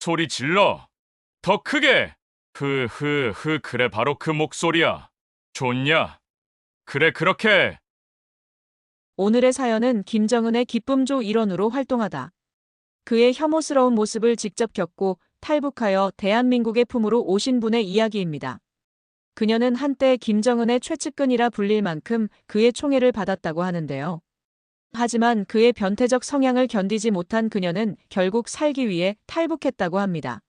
소리 질러. 더 크게. 그래 바로 그 목소리야. 좋냐? 그래 그렇게. 오늘의 사연은 김정은의 기쁨조 일원으로 활동하다. 그의 혐오스러운 모습을 직접 겪고 탈북하여 대한민국의 품으로 오신 분의 이야기입니다. 그녀는 한때 김정은의 최측근이라 불릴 만큼 그의 총애를 받았다고 하는데요. 하지만 그의 변태적 성향을 견디지 못한 그녀는 결국 살기 위해 탈북했다고 합니다.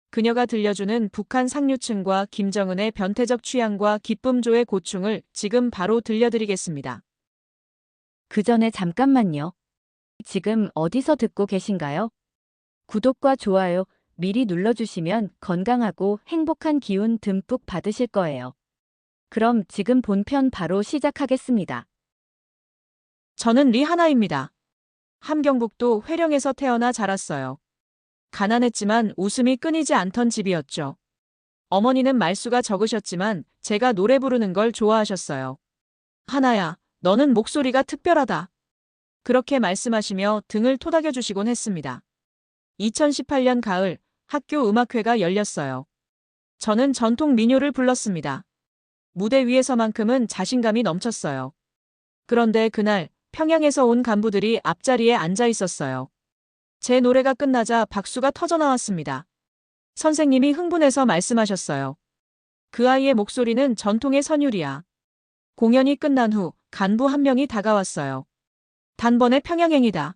그녀가 들려주는 북한 상류층과 김정은의 변태적 취향과 기쁨조의 고충을 지금 바로 들려드리겠습니다. 그 전에 잠깐만요. 지금 어디서 듣고 계신가요? 구독과 좋아요 미리 눌러주시면 건강하고 행복한 기운 듬뿍 받으실 거예요. 그럼 지금 본편 바로 시작하겠습니다. 저는 리하나입니다. 함경북도 회령에서 태어나 자랐어요. 가난했지만 웃음이 끊이지 않던 집이었죠. 어머니는 말수가 적으셨지만 제가 노래 부르는 걸 좋아하셨어요. 하나야, 너는 목소리가 특별하다. 그렇게 말씀하시며 등을 토닥여 주시곤 했습니다. 2018년 가을 학교 음악회가 열렸어요. 저는 전통 민요를 불렀습니다. 무대 위에서만큼은 자신감이 넘쳤어요. 그런데 그날 평양에서 온 간부들이 앞자리에 앉아 있었어요. 제 노래가 끝나자 박수가 터져 나왔습니다. 선생님이 흥분해서 말씀하셨어요. 그 아이의 목소리는 전통의 선율이야. 공연이 끝난 후 간부 한 명이 다가왔어요. 단번에 평양행이다.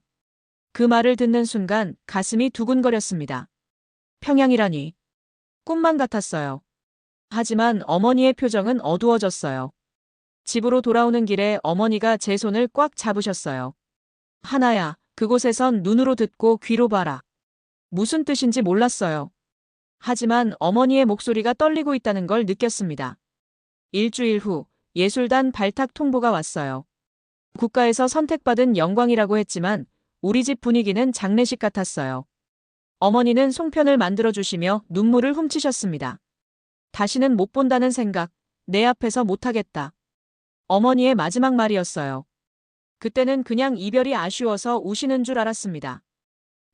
그 말을 듣는 순간 가슴이 두근거렸습니다. 평양이라니. 꿈만 같았어요. 하지만 어머니의 표정은 어두워졌어요. 집으로 돌아오는 길에 어머니가 제 손을 꽉 잡으셨어요. 하나야, 그곳에선 눈으로 듣고 귀로 봐라. 무슨 뜻인지 몰랐어요. 하지만 어머니의 목소리가 떨리고 있다는 걸 느꼈습니다. 일주일 후 예술단 발탁 통보가 왔어요. 국가에서 선택받은 영광이라고 했지만 우리 집 분위기는 장례식 같았어요. 어머니는 송편을 만들어주시며 눈물을 훔치셨습니다. 다시는 못 본다는 생각, 내 앞에서 못하겠다. 어머니의 마지막 말이었어요. 그때는 그냥 이별이 아쉬워서 우시는 줄 알았습니다.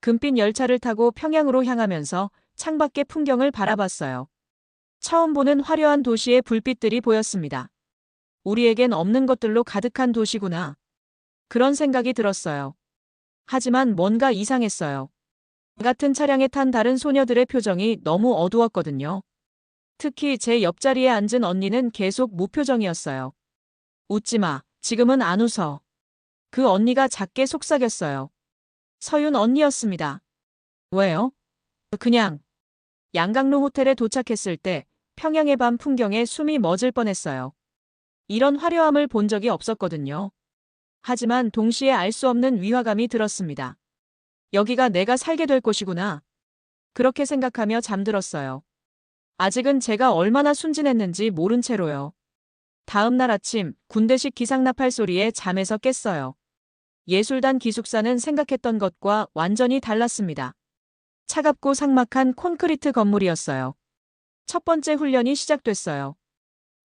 금빛 열차를 타고 평양으로 향하면서 창밖의 풍경을 바라봤어요. 처음 보는 화려한 도시의 불빛들이 보였습니다. 우리에겐 없는 것들로 가득한 도시구나. 그런 생각이 들었어요. 하지만 뭔가 이상했어요. 같은 차량에 탄 다른 소녀들의 표정이 너무 어두웠거든요. 특히 제 옆자리에 앉은 언니는 계속 무표정이었어요. 웃지 마. 지금은 안 웃어. 그 언니가 작게 속삭였어요. 서윤 언니였습니다. 왜요? 그냥. 양강로 호텔에 도착했을 때 평양의 밤 풍경에 숨이 멎을 뻔했어요. 이런 화려함을 본 적이 없었거든요. 하지만 동시에 알 수 없는 위화감이 들었습니다. 여기가 내가 살게 될 곳이구나. 그렇게 생각하며 잠들었어요. 아직은 제가 얼마나 순진했는지 모른 채로요. 다음 날 아침 군대식 기상나팔 소리에 잠에서 깼어요. 예술단 기숙사는 생각했던 것과 완전히 달랐습니다. 차갑고 삭막한 콘크리트 건물이었어요. 첫 번째 훈련이 시작됐어요.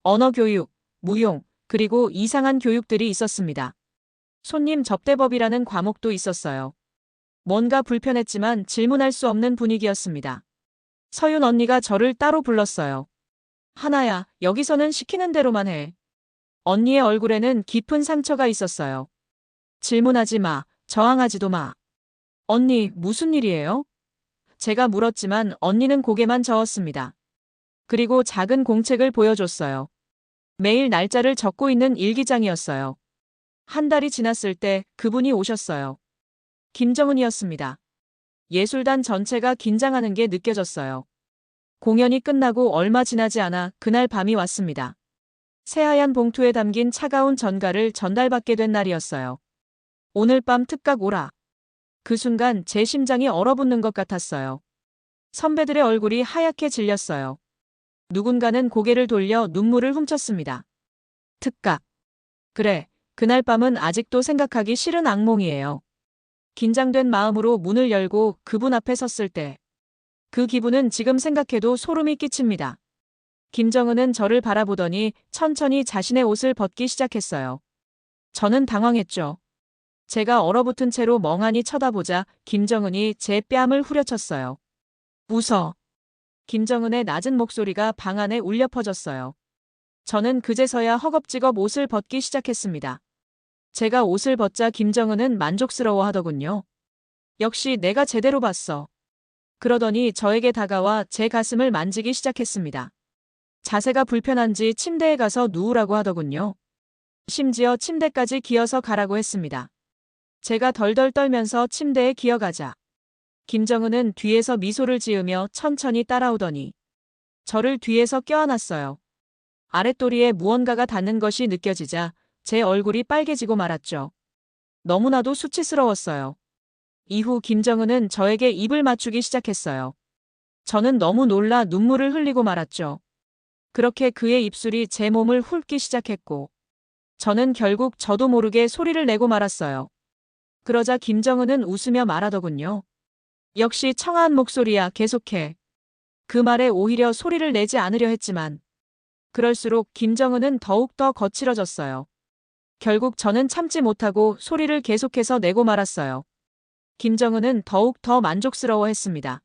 언어 교육, 무용, 그리고 이상한 교육들이 있었습니다. 손님 접대법이라는 과목도 있었어요. 뭔가 불편했지만 질문할 수 없는 분위기였습니다. 서윤 언니가 저를 따로 불렀어요. 하나야, 여기서는 시키는 대로만 해. 언니의 얼굴에는 깊은 상처가 있었어요. 질문하지 마, 저항하지도 마. 언니, 무슨 일이에요? 제가 물었지만 언니는 고개만 저었습니다. 그리고 작은 공책을 보여줬어요. 매일 날짜를 적고 있는 일기장이었어요. 한 달이 지났을 때 그분이 오셨어요. 김정은이었습니다. 예술단 전체가 긴장하는 게 느껴졌어요. 공연이 끝나고 얼마 지나지 않아 그날 밤이 왔습니다. 새하얀 봉투에 담긴 차가운 전가를 전달받게 된 날이었어요. 오늘 밤 특각 오라. 그 순간 제 심장이 얼어붙는 것 같았어요. 선배들의 얼굴이 하얗게 질렸어요. 누군가는 고개를 돌려 눈물을 훔쳤습니다. 특각. 그래, 그날 밤은 아직도 생각하기 싫은 악몽이에요. 긴장된 마음으로 문을 열고 그분 앞에 섰을 때 그 기분은 지금 생각해도 소름이 끼칩니다. 김정은은 저를 바라보더니 천천히 자신의 옷을 벗기 시작했어요. 저는 당황했죠. 제가 얼어붙은 채로 멍하니 쳐다보자 김정은이 제 뺨을 후려쳤어요. 웃어. 김정은의 낮은 목소리가 방 안에 울려 퍼졌어요. 저는 그제서야 허겁지겁 옷을 벗기 시작했습니다. 제가 옷을 벗자 김정은은 만족스러워 하더군요. 역시 내가 제대로 봤어. 그러더니 저에게 다가와 제 가슴을 만지기 시작했습니다. 자세가 불편한지 침대에 가서 누우라고 하더군요. 심지어 침대까지 기어서 가라고 했습니다. 제가 덜덜 떨면서 침대에 기어가자 김정은은 뒤에서 미소를 지으며 천천히 따라오더니 저를 뒤에서 껴안았어요. 아랫도리에 무언가가 닿는 것이 느껴지자 제 얼굴이 빨개지고 말았죠. 너무나도 수치스러웠어요. 이후 김정은은 저에게 입을 맞추기 시작했어요. 저는 너무 놀라 눈물을 흘리고 말았죠. 그렇게 그의 입술이 제 몸을 훑기 시작했고 저는 결국 저도 모르게 소리를 내고 말았어요. 그러자 김정은은 웃으며 말하더군요. 역시 청아한 목소리야, 계속해. 그 말에 오히려 소리를 내지 않으려 했지만 그럴수록 김정은은 더욱더 거칠어졌어요. 결국 저는 참지 못하고 소리를 계속해서 내고 말았어요. 김정은은 더욱 더 만족스러워했습니다.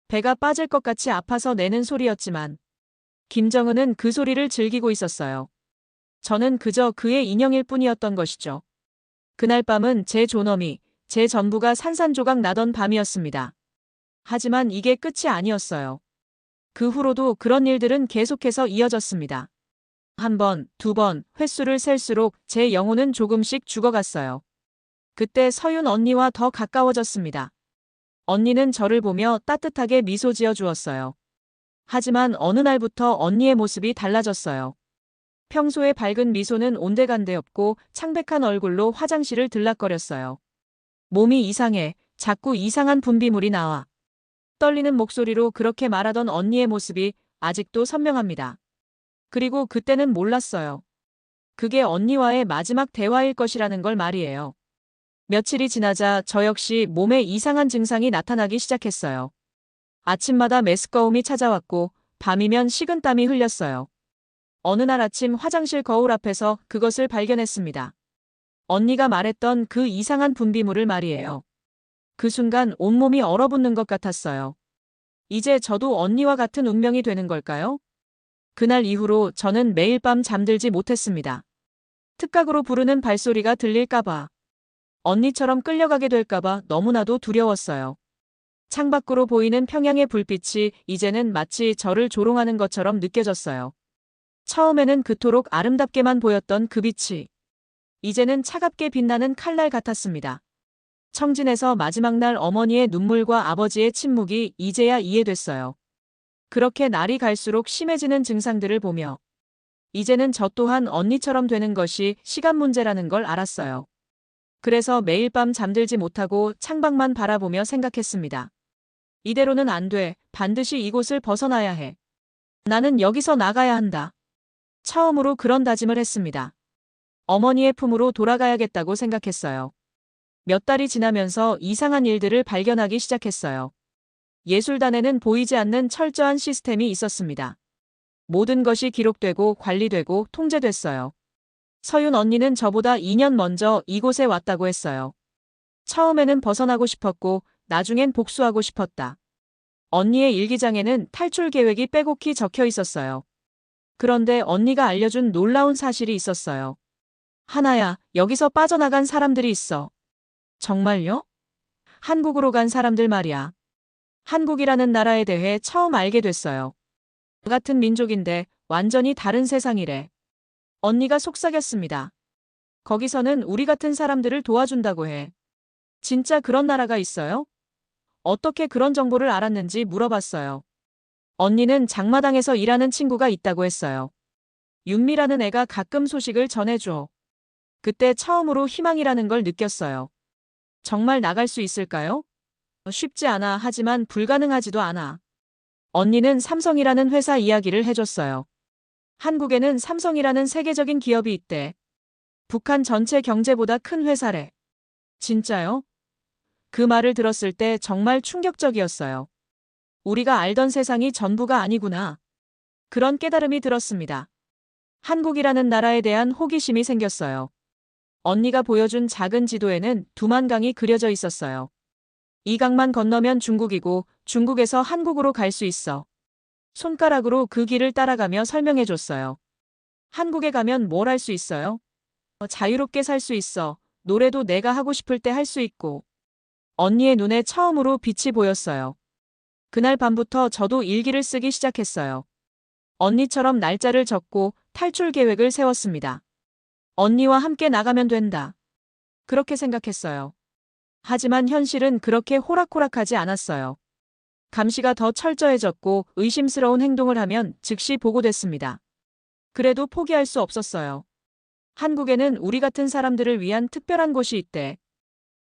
배가 빠질 것 같이 아파서 내는 소리였지만 김정은은 그 소리를 즐기고 있었어요. 저는 그저 그의 인형일 뿐이었던 것이죠. 그날 밤은 제 존엄이, 제 전부가 산산조각 나던 밤이었습니다. 하지만 이게 끝이 아니었어요. 그 후로도 그런 일들은 계속해서 이어졌습니다. 한 번, 두 번, 횟수를 셀수록 제 영혼은 조금씩 죽어갔어요. 그때 서윤 언니와 더 가까워졌습니다. 언니는 저를 보며 따뜻하게 미소 지어 주었어요. 하지만 어느 날부터 언니의 모습이 달라졌어요. 평소에 밝은 미소는 온데간데 없고 창백한 얼굴로 화장실을 들락거렸어요. 몸이 이상해, 자꾸 이상한 분비물이 나와. 떨리는 목소리로 그렇게 말하던 언니의 모습이 아직도 선명합니다. 그리고 그때는 몰랐어요. 그게 언니와의 마지막 대화일 것이라는 걸 말이에요. 며칠이 지나자 저 역시 몸에 이상한 증상이 나타나기 시작했어요. 아침마다 메스꺼움이 찾아왔고 밤이면 식은땀이 흘렸어요. 어느 날 아침 화장실 거울 앞에서 그것을 발견했습니다. 언니가 말했던 그 이상한 분비물을 말이에요. 그 순간 온몸이 얼어붙는 것 같았어요. 이제 저도 언니와 같은 운명이 되는 걸까요? 그날 이후로 저는 매일 밤 잠들지 못했습니다. 특각으로 부르는 발소리가 들릴까봐. 언니처럼 끌려가게 될까봐 너무나도 두려웠어요. 창밖으로 보이는 평양의 불빛이 이제는 마치 저를 조롱하는 것처럼 느껴졌어요. 처음에는 그토록 아름답게만 보였던 그 빛이 이제는 차갑게 빛나는 칼날 같았습니다. 청진에서 마지막 날 어머니의 눈물과 아버지의 침묵이 이제야 이해됐어요. 그렇게 날이 갈수록 심해지는 증상들을 보며 이제는 저 또한 언니처럼 되는 것이 시간 문제라는 걸 알았어요. 그래서 매일 밤 잠들지 못하고 창밖만 바라보며 생각했습니다. 이대로는 안 돼. 반드시 이곳을 벗어나야 해. 나는 여기서 나가야 한다. 처음으로 그런 다짐을 했습니다. 어머니의 품으로 돌아가야겠다고 생각했어요. 몇 달이 지나면서 이상한 일들을 발견하기 시작했어요. 예술단에는 보이지 않는 철저한 시스템이 있었습니다. 모든 것이 기록되고 관리되고 통제됐어요. 서윤 언니는 저보다 2년 먼저 이곳에 왔다고 했어요. 처음에는 벗어나고 싶었고 나중엔 복수하고 싶었다. 언니의 일기장에는 탈출 계획이 빼곡히 적혀 있었어요. 그런데 언니가 알려준 놀라운 사실이 있었어요. 하나야, 여기서 빠져나간 사람들이 있어. 정말요? 한국으로 간 사람들 말이야. 한국이라는 나라에 대해 처음 알게 됐어요. 같은 민족인데 완전히 다른 세상이래. 언니가 속삭였습니다. 거기서는 우리 같은 사람들을 도와준다고 해. 진짜 그런 나라가 있어요? 어떻게 그런 정보를 알았는지 물어봤어요. 언니는 장마당에서 일하는 친구가 있다고 했어요. 윤미라는 애가 가끔 소식을 전해줘. 그때 처음으로 희망이라는 걸 느꼈어요. 정말 나갈 수 있을까요? 쉽지 않아. 하지만 불가능하지도 않아. 언니는 삼성이라는 회사 이야기를 해줬어요. 한국에는 삼성이라는 세계적인 기업이 있대. 북한 전체 경제보다 큰 회사래. 진짜요? 그 말을 들었을 때 정말 충격적이었어요. 우리가 알던 세상이 전부가 아니구나. 그런 깨달음이 들었습니다. 한국이라는 나라에 대한 호기심이 생겼어요. 언니가 보여준 작은 지도에는 두만강이 그려져 있었어요. 이 강만 건너면 중국이고 중국에서 한국으로 갈 수 있어. 손가락으로 그 길을 따라가며 설명해 줬어요. 한국에 가면 뭘 할 수 있어요? 자유롭게 살 수 있어. 노래도 내가 하고 싶을 때 할 수 있고. 언니의 눈에 처음으로 빛이 보였어요. 그날 밤부터 저도 일기를 쓰기 시작했어요. 언니처럼 날짜를 적고 탈출 계획을 세웠습니다. 언니와 함께 나가면 된다. 그렇게 생각했어요. 하지만 현실은 그렇게 호락호락하지 않았어요. 감시가 더 철저해졌고 의심스러운 행동을 하면 즉시 보고됐습니다. 그래도 포기할 수 없었어요. 한국에는 우리 같은 사람들을 위한 특별한 곳이 있대.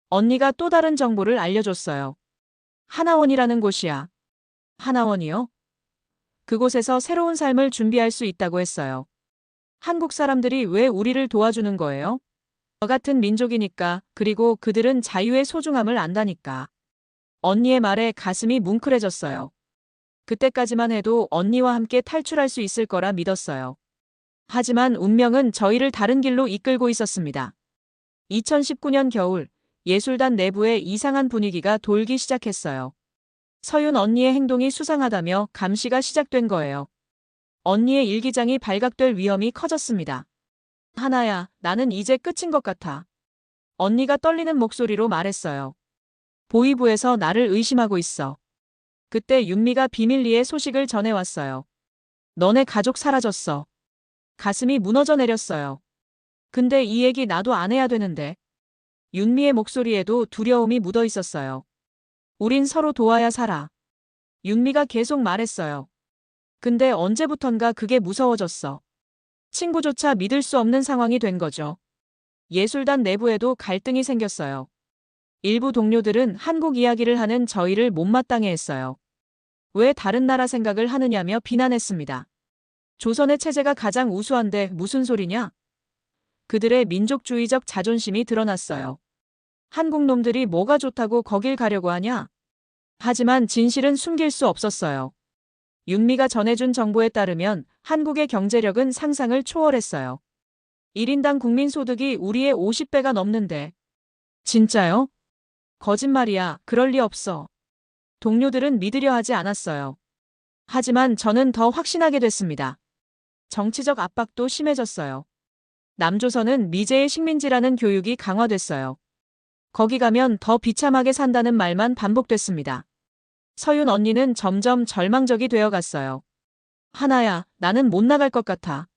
언니가 또 다른 정보를 알려줬어요. 하나원이라는 곳이야. 하나원이요? 그곳에서 새로운 삶을 준비할 수 있다고 했어요. 한국 사람들이 왜 우리를 도와주는 거예요? 저 같은 민족이니까, 그리고 그들은 자유의 소중함을 안다니까. 언니의 말에 가슴이 뭉클해졌어요. 그때까지만 해도 언니와 함께 탈출할 수 있을 거라 믿었어요. 하지만 운명은 저희를 다른 길로 이끌고 있었습니다. 2019년 겨울, 예술단 내부에 이상한 분위기가 돌기 시작했어요. 서윤 언니의 행동이 수상하다며 감시가 시작된 거예요. 언니의 일기장이 발각될 위험이 커졌습니다. 하나야, 나는 이제 끝인 것 같아. 언니가 떨리는 목소리로 말했어요. 보이부에서 나를 의심하고 있어. 그때 윤미가 비밀리에 소식을 전해왔어요. 너네 가족 사라졌어. 가슴이 무너져 내렸어요. 근데 이 얘기 나도 안 해야 되는데. 윤미의 목소리에도 두려움이 묻어 있었어요. 우린 서로 도와야 살아. 윤미가 계속 말했어요. 근데 언제부턴가 그게 무서워졌어. 친구조차 믿을 수 없는 상황이 된 거죠. 예술단 내부에도 갈등이 생겼어요. 일부 동료들은 한국 이야기를 하는 저희를 못마땅해 했어요. 왜 다른 나라 생각을 하느냐며 비난했습니다. 조선의 체제가 가장 우수한데 무슨 소리냐? 그들의 민족주의적 자존심이 드러났어요. 한국 놈들이 뭐가 좋다고 거길 가려고 하냐? 하지만 진실은 숨길 수 없었어요. 윤미가 전해준 정보에 따르면 한국의 경제력은 상상을 초월했어요. 1인당 국민소득이 우리의 50배가 넘는데. 진짜요? 거짓말이야. 그럴 리 없어. 동료들은 믿으려 하지 않았어요. 하지만 저는 더 확신하게 됐습니다. 정치적 압박도 심해졌어요. 남조선은 미제의 식민지라는 교육이 강화됐어요. 거기 가면 더 비참하게 산다는 말만 반복됐습니다. 서윤 언니는 점점 절망적이 되어갔어요. 하나야, 나는 못 나갈 것 같아.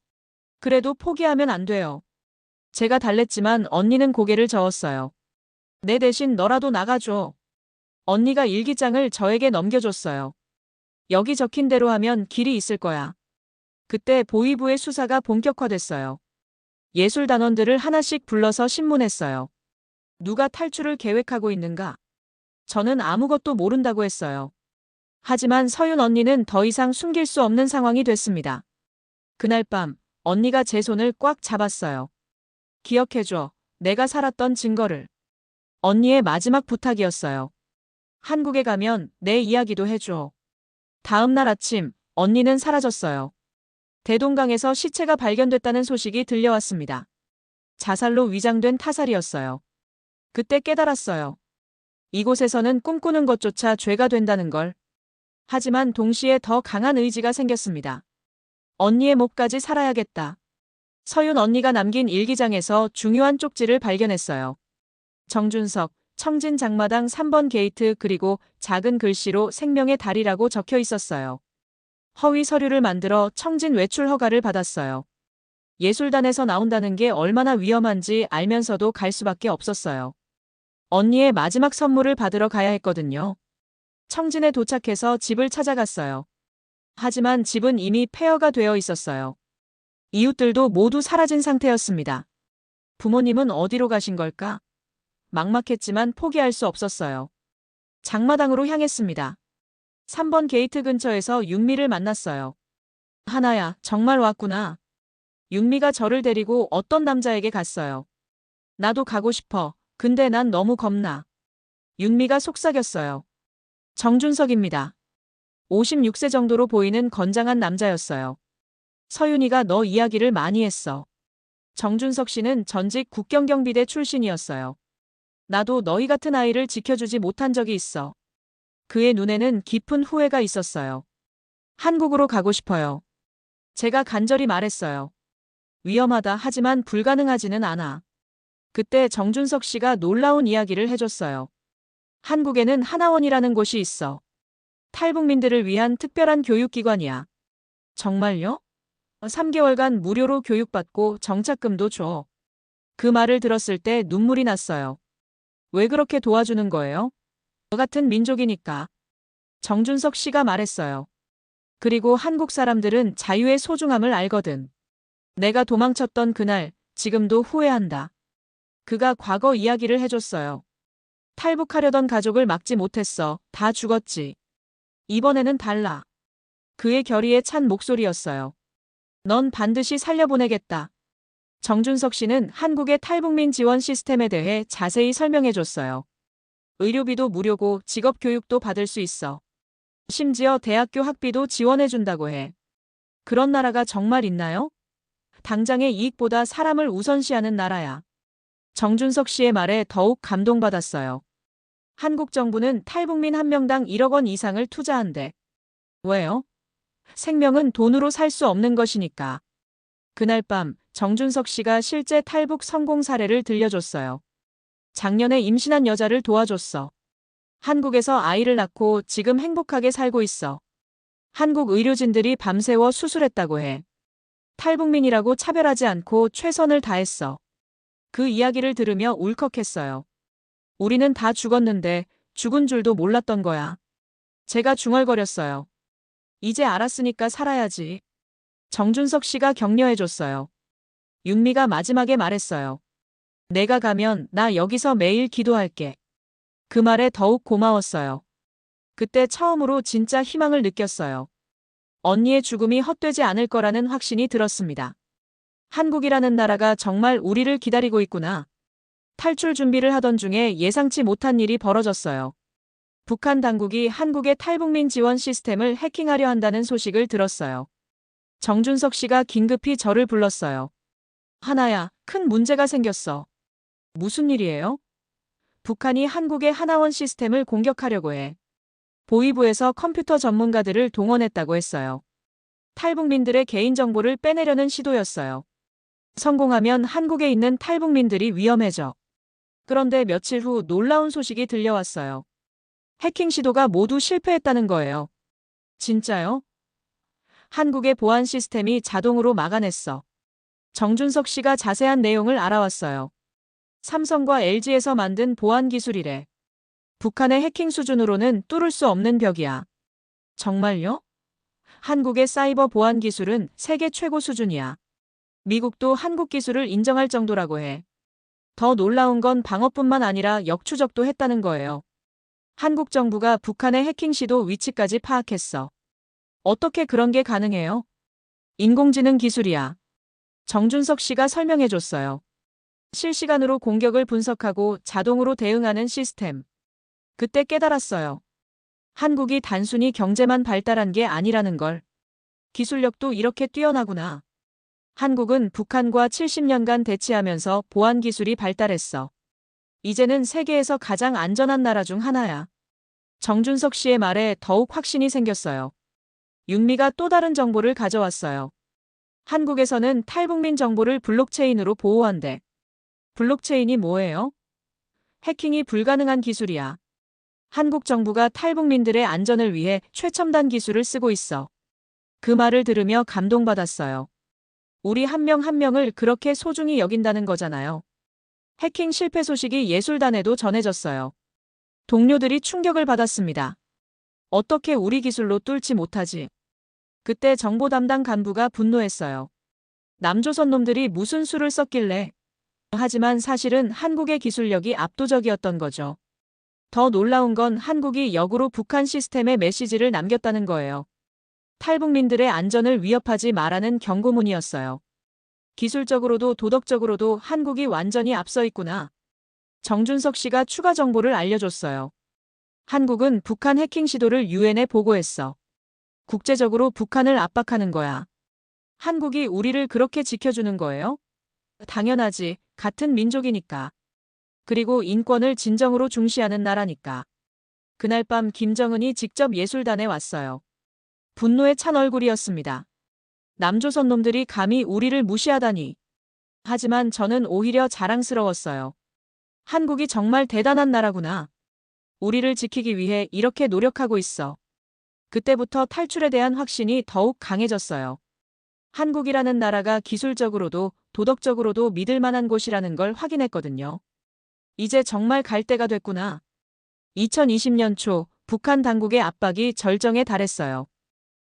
그래도 포기하면 안 돼요. 제가 달랬지만 언니는 고개를 저었어요. 내 대신 너라도 나가줘. 언니가 일기장을 저에게 넘겨줬어요. 여기 적힌 대로 하면 길이 있을 거야. 그때 보위부의 수사가 본격화됐어요. 예술단원들을 하나씩 불러서 신문했어요. 누가 탈출을 계획하고 있는가? 저는 아무것도 모른다고 했어요. 하지만 서윤 언니는 더 이상 숨길 수 없는 상황이 됐습니다. 그날 밤, 언니가 제 손을 꽉 잡았어요. 기억해줘. 내가 살았던 증거를. 언니의 마지막 부탁이었어요. 한국에 가면 내 이야기도 해줘. 다음 날 아침, 언니는 사라졌어요. 대동강에서 시체가 발견됐다는 소식이 들려왔습니다. 자살로 위장된 타살이었어요. 그때 깨달았어요. 이곳에서는 꿈꾸는 것조차 죄가 된다는 걸. 하지만 동시에 더 강한 의지가 생겼습니다. 언니의 목까지 살아야겠다. 서윤 언니가 남긴 일기장에서 중요한 쪽지를 발견했어요. 정준석, 청진 장마당 3번 게이트 그리고 작은 글씨로 생명의 달이라고 적혀 있었어요. 허위 서류를 만들어 청진 외출 허가를 받았어요. 예술단에서 나온다는 게 얼마나 위험한지 알면서도 갈 수밖에 없었어요. 언니의 마지막 선물을 받으러 가야 했거든요. 청진에 도착해서 집을 찾아갔어요. 하지만 집은 이미 폐허가 되어 있었어요. 이웃들도 모두 사라진 상태였습니다. 부모님은 어디로 가신 걸까? 막막했지만 포기할 수 없었어요. 장마당으로 향했습니다. 3번 게이트 근처에서 윤미를 만났어요. 하나야, 정말 왔구나. 윤미가 저를 데리고 어떤 남자에게 갔어요. 나도 가고 싶어. 근데 난 너무 겁나. 윤미가 속삭였어요. 정준석입니다. 56세 정도로 보이는 건장한 남자였어요. 서윤이가 너 이야기를 많이 했어. 정준석 씨는 전직 국경경비대 출신이었어요. 나도 너희 같은 아이를 지켜주지 못한 적이 있어. 그의 눈에는 깊은 후회가 있었어요. 한국으로 가고 싶어요. 제가 간절히 말했어요. 위험하다 하지만 불가능하지는 않아. 그때 정준석 씨가 놀라운 이야기를 해줬어요. 한국에는 하나원이라는 곳이 있어. 탈북민들을 위한 특별한 교육기관이야. 정말요? 3개월간 무료로 교육받고 정착금도 줘. 그 말을 들었을 때 눈물이 났어요. 왜 그렇게 도와주는 거예요? 너 같은 민족이니까. 정준석 씨가 말했어요. 그리고 한국 사람들은 자유의 소중함을 알거든. 내가 도망쳤던 그날, 지금도 후회한다. 그가 과거 이야기를 해줬어요. 탈북하려던 가족을 막지 못했어. 다 죽었지. 이번에는 달라. 그의 결의에 찬 목소리였어요. 넌 반드시 살려보내겠다. 정준석 씨는 한국의 탈북민 지원 시스템에 대해 자세히 설명해줬어요. 의료비도 무료고 직업 교육도 받을 수 있어. 심지어 대학교 학비도 지원해준다고 해. 그런 나라가 정말 있나요? 당장의 이익보다 사람을 우선시하는 나라야. 정준석 씨의 말에 더욱 감동받았어요. 한국 정부는 탈북민 한 명당 1억 원 이상을 투자한대. 왜요? 생명은 돈으로 살 수 없는 것이니까. 그날 밤 정준석 씨가 실제 탈북 성공 사례를 들려줬어요. 작년에 임신한 여자를 도와줬어. 한국에서 아이를 낳고 지금 행복하게 살고 있어. 한국 의료진들이 밤새워 수술했다고 해. 탈북민이라고 차별하지 않고 최선을 다했어. 그 이야기를 들으며 울컥했어요. 우리는 다 죽었는데 죽은 줄도 몰랐던 거야. 제가 중얼거렸어요. 이제 알았으니까 살아야지. 정준석 씨가 격려해줬어요. 윤미가 마지막에 말했어요. 내가 가면 나 여기서 매일 기도할게. 그 말에 더욱 고마웠어요. 그때 처음으로 진짜 희망을 느꼈어요. 언니의 죽음이 헛되지 않을 거라는 확신이 들었습니다. 한국이라는 나라가 정말 우리를 기다리고 있구나. 탈출 준비를 하던 중에 예상치 못한 일이 벌어졌어요. 북한 당국이 한국의 탈북민 지원 시스템을 해킹하려 한다는 소식을 들었어요. 정준석 씨가 긴급히 저를 불렀어요. 하나야, 큰 문제가 생겼어. 무슨 일이에요? 북한이 한국의 하나원 시스템을 공격하려고 해. 보위부에서 컴퓨터 전문가들을 동원했다고 했어요. 탈북민들의 개인정보를 빼내려는 시도였어요. 성공하면 한국에 있는 탈북민들이 위험해져. 그런데 며칠 후 놀라운 소식이 들려왔어요. 해킹 시도가 모두 실패했다는 거예요. 진짜요? 한국의 보안 시스템이 자동으로 막아냈어. 정준석 씨가 자세한 내용을 알아왔어요. 삼성과 LG에서 만든 보안 기술이래. 북한의 해킹 수준으로는 뚫을 수 없는 벽이야. 정말요? 한국의 사이버 보안 기술은 세계 최고 수준이야. 미국도 한국 기술을 인정할 정도라고 해. 더 놀라운 건 방어뿐만 아니라 역추적도 했다는 거예요. 한국 정부가 북한의 해킹 시도 위치까지 파악했어. 어떻게 그런 게 가능해요? 인공지능 기술이야. 정준석 씨가 설명해줬어요. 실시간으로 공격을 분석하고 자동으로 대응하는 시스템. 그때 깨달았어요. 한국이 단순히 경제만 발달한 게 아니라는 걸. 기술력도 이렇게 뛰어나구나. 한국은 북한과 70년간 대치하면서 보안 기술이 발달했어. 이제는 세계에서 가장 안전한 나라 중 하나야. 정준석 씨의 말에 더욱 확신이 생겼어요. 윤미가 또 다른 정보를 가져왔어요. 한국에서는 탈북민 정보를 블록체인으로 보호한대. 블록체인이 뭐예요? 해킹이 불가능한 기술이야. 한국 정부가 탈북민들의 안전을 위해 최첨단 기술을 쓰고 있어. 그 말을 들으며 감동받았어요. 우리 한 명 한 명을 그렇게 소중히 여긴다는 거잖아요. 해킹 실패 소식이 예술단에도 전해졌어요. 동료들이 충격을 받았습니다. 어떻게 우리 기술로 뚫지 못하지? 그때 정보 담당 간부가 분노했어요. 남조선 놈들이 무슨 수를 썼길래. 하지만 사실은 한국의 기술력이 압도적이었던 거죠. 더 놀라운 건 한국이 역으로 북한 시스템에 메시지를 남겼다는 거예요. 탈북민들의 안전을 위협하지 마라는 경고문이었어요. 기술적으로도 도덕적으로도 한국이 완전히 앞서 있구나. 정준석 씨가 추가 정보를 알려줬어요. 한국은 북한 해킹 시도를 유엔에 보고했어. 국제적으로 북한을 압박하는 거야. 한국이 우리를 그렇게 지켜주는 거예요? 당연하지. 같은 민족이니까. 그리고 인권을 진정으로 중시하는 나라니까. 그날 밤 김정은이 직접 예술단에 왔어요. 분노에 찬 얼굴이었습니다. 남조선 놈들이 감히 우리를 무시하다니. 하지만 저는 오히려 자랑스러웠어요. 한국이 정말 대단한 나라구나. 우리를 지키기 위해 이렇게 노력하고 있어. 그때부터 탈출에 대한 확신이 더욱 강해졌어요. 한국이라는 나라가 기술적으로도 도덕적으로도 믿을 만한 곳이라는 걸 확인했거든요. 이제 정말 갈 때가 됐구나. 2020년 초 북한 당국의 압박이 절정에 달했어요.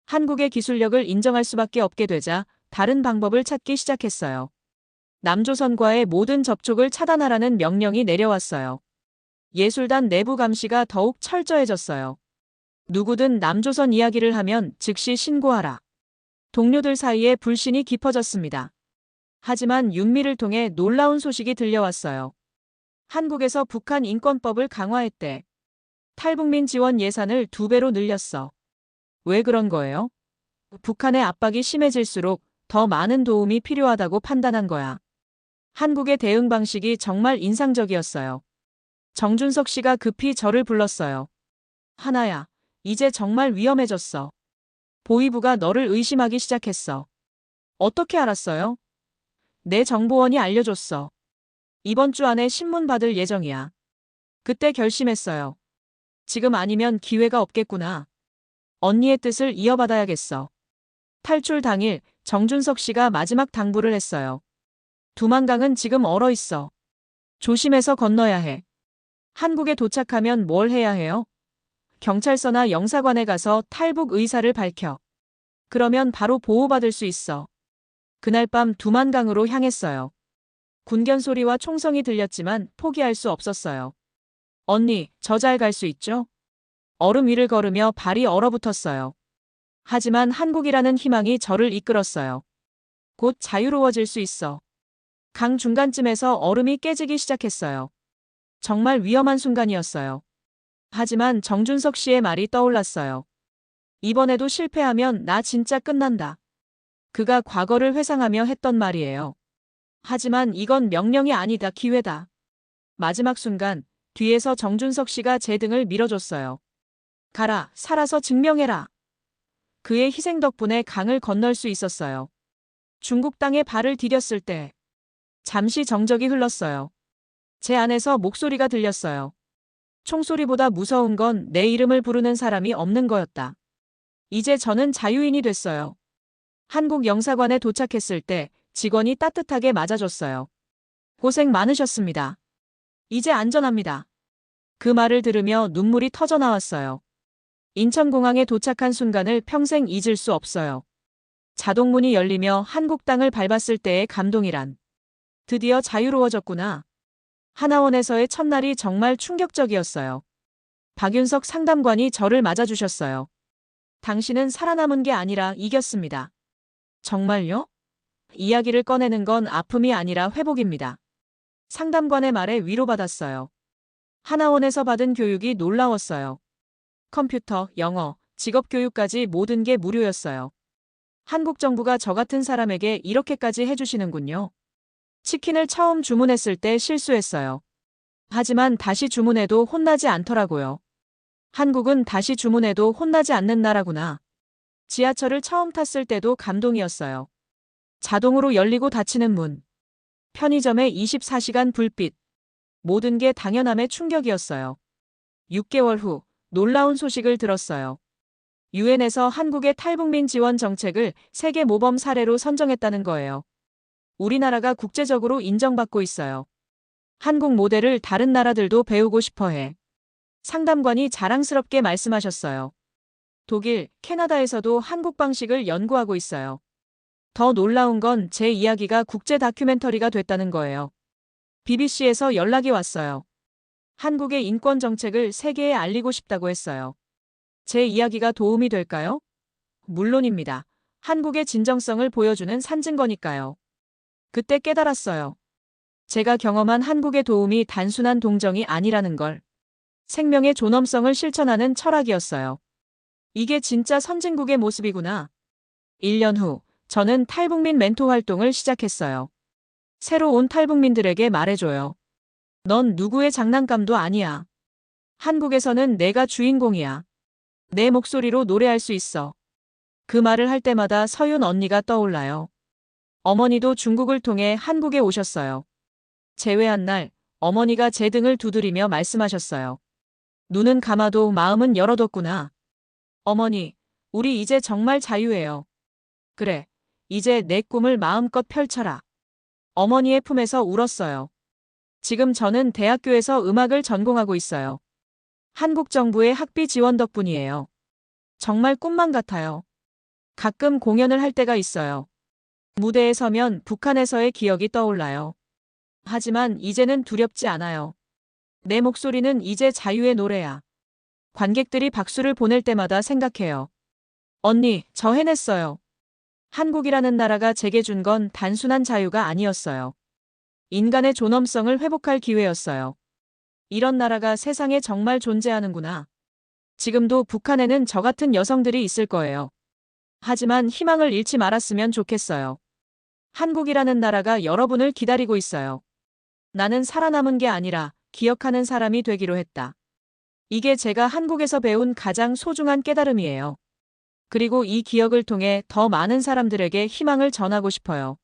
한국의 기술력을 인정할 수밖에 없게 되자 다른 방법을 찾기 시작했어요. 남조선과의 모든 접촉을 차단하라는 명령이 내려왔어요. 예술단 내부 감시가 더욱 철저해졌어요. 누구든 남조선 이야기를 하면 즉시 신고하라. 동료들 사이에 불신이 깊어졌습니다. 하지만 윤미를 통해 놀라운 소식이 들려왔어요. 한국에서 북한 인권법을 강화했대. 탈북민 지원 예산을 2배로 늘렸어. 왜 그런 거예요? 북한의 압박이 심해질수록 더 많은 도움이 필요하다고 판단한 거야. 한국의 대응 방식이 정말 인상적이었어요. 정준석 씨가 급히 저를 불렀어요. 하나야, 이제 정말 위험해졌어. 보위부가 너를 의심하기 시작했어. 어떻게 알았어요? 내 정보원이 알려줬어. 이번 주 안에 신문 받을 예정이야. 그때 결심했어요. 지금 아니면 기회가 없겠구나. 언니의 뜻을 이어받아야겠어. 탈출 당일 정준석 씨가 마지막 당부를 했어요. 두만강은 지금 얼어 있어. 조심해서 건너야 해. 한국에 도착하면 뭘 해야 해요? 경찰서나 영사관에 가서 탈북 의사를 밝혀. 그러면 바로 보호받을 수 있어. 그날 밤 두만강으로 향했어요. 군견 소리와 총성이 들렸지만 포기할 수 없었어요. 언니, 저 잘 갈 수 있죠? 얼음 위를 걸으며 발이 얼어붙었어요. 하지만 한국이라는 희망이 저를 이끌었어요. 곧 자유로워질 수 있어. 강 중간쯤에서 얼음이 깨지기 시작했어요. 정말 위험한 순간이었어요. 하지만 정준석 씨의 말이 떠올랐어요. 이번에도 실패하면 나 진짜 끝난다. 그가 과거를 회상하며 했던 말이에요. 하지만 이건 명령이 아니다, 기회다. 마지막 순간, 뒤에서 정준석 씨가 제 등을 밀어줬어요. 가라, 살아서 증명해라. 그의 희생 덕분에 강을 건널 수 있었어요. 중국 땅에 발을 디뎠을 때, 잠시 정적이 흘렀어요. 제 안에서 목소리가 들렸어요. 총소리보다 무서운 건 내 이름을 부르는 사람이 없는 거였다. 이제 저는 자유인이 됐어요. 한국 영사관에 도착했을 때 직원이 따뜻하게 맞아줬어요. 고생 많으셨습니다. 이제 안전합니다. 그 말을 들으며 눈물이 터져 나왔어요. 인천공항에 도착한 순간을 평생 잊을 수 없어요. 자동문이 열리며 한국 땅을 밟았을 때의 감동이란. 드디어 자유로워졌구나. 하나원에서의 첫날이 정말 충격적이었어요. 박윤석 상담관이 저를 맞아주셨어요. 당신은 살아남은 게 아니라 이겼습니다. 정말요? 이야기를 꺼내는 건 아픔이 아니라 회복입니다. 상담관의 말에 위로받았어요. 하나원에서 받은 교육이 놀라웠어요. 컴퓨터, 영어, 직업교육까지 모든 게 무료였어요. 한국 정부가 저 같은 사람에게 이렇게까지 해주시는군요. 치킨을 처음 주문했을 때 실수했어요. 하지만 다시 주문해도 혼나지 않더라고요. 한국은 다시 주문해도 혼나지 않는 나라구나. 지하철을 처음 탔을 때도 감동이었어요. 자동으로 열리고 닫히는 문. 편의점의 24시간 불빛. 모든 게 당연함의 충격이었어요. 6개월 후 놀라운 소식을 들었어요. 유엔에서 한국의 탈북민 지원 정책을 세계 모범 사례로 선정했다는 거예요. 우리나라가 국제적으로 인정받고 있어요. 한국 모델을 다른 나라들도 배우고 싶어해. 상담관이 자랑스럽게 말씀하셨어요. 독일, 캐나다에서도 한국 방식을 연구하고 있어요. 더 놀라운 건 제 이야기가 국제 다큐멘터리가 됐다는 거예요. BBC에서 연락이 왔어요. 한국의 인권 정책을 세계에 알리고 싶다고 했어요. 제 이야기가 도움이 될까요? 물론입니다. 한국의 진정성을 보여주는 산증거니까요. 그때 깨달았어요. 제가 경험한 한국의 도움이 단순한 동정이 아니라는 걸. 생명의 존엄성을 실천하는 철학이었어요. 이게 진짜 선진국의 모습이구나. 1년 후, 저는 탈북민 멘토 활동을 시작했어요. 새로 온 탈북민들에게 말해줘요. 넌 누구의 장난감도 아니야. 한국에서는 내가 주인공이야. 내 목소리로 노래할 수 있어. 그 말을 할 때마다 서윤 언니가 떠올라요. 어머니도 중국을 통해 한국에 오셨어요. 재회한 날, 어머니가 제 등을 두드리며 말씀하셨어요. 눈은 감아도 마음은 열어뒀구나. 어머니, 우리 이제 정말 자유해요. 그래, 이제 내 꿈을 마음껏 펼쳐라. 어머니의 품에서 울었어요. 지금 저는 대학교에서 음악을 전공하고 있어요. 한국 정부의 학비 지원 덕분이에요. 정말 꿈만 같아요. 가끔 공연을 할 때가 있어요. 무대에 서면 북한에서의 기억이 떠올라요. 하지만 이제는 두렵지 않아요. 내 목소리는 이제 자유의 노래야. 관객들이 박수를 보낼 때마다 생각해요. 언니, 저 해냈어요. 한국이라는 나라가 제게 준 건 단순한 자유가 아니었어요. 인간의 존엄성을 회복할 기회였어요. 이런 나라가 세상에 정말 존재하는구나. 지금도 북한에는 저 같은 여성들이 있을 거예요. 하지만 희망을 잃지 말았으면 좋겠어요. 한국이라는 나라가 여러분을 기다리고 있어요. 나는 살아남은 게 아니라 기억하는 사람이 되기로 했다. 이게 제가 한국에서 배운 가장 소중한 깨달음이에요. 그리고 이 기억을 통해 더 많은 사람들에게 희망을 전하고 싶어요.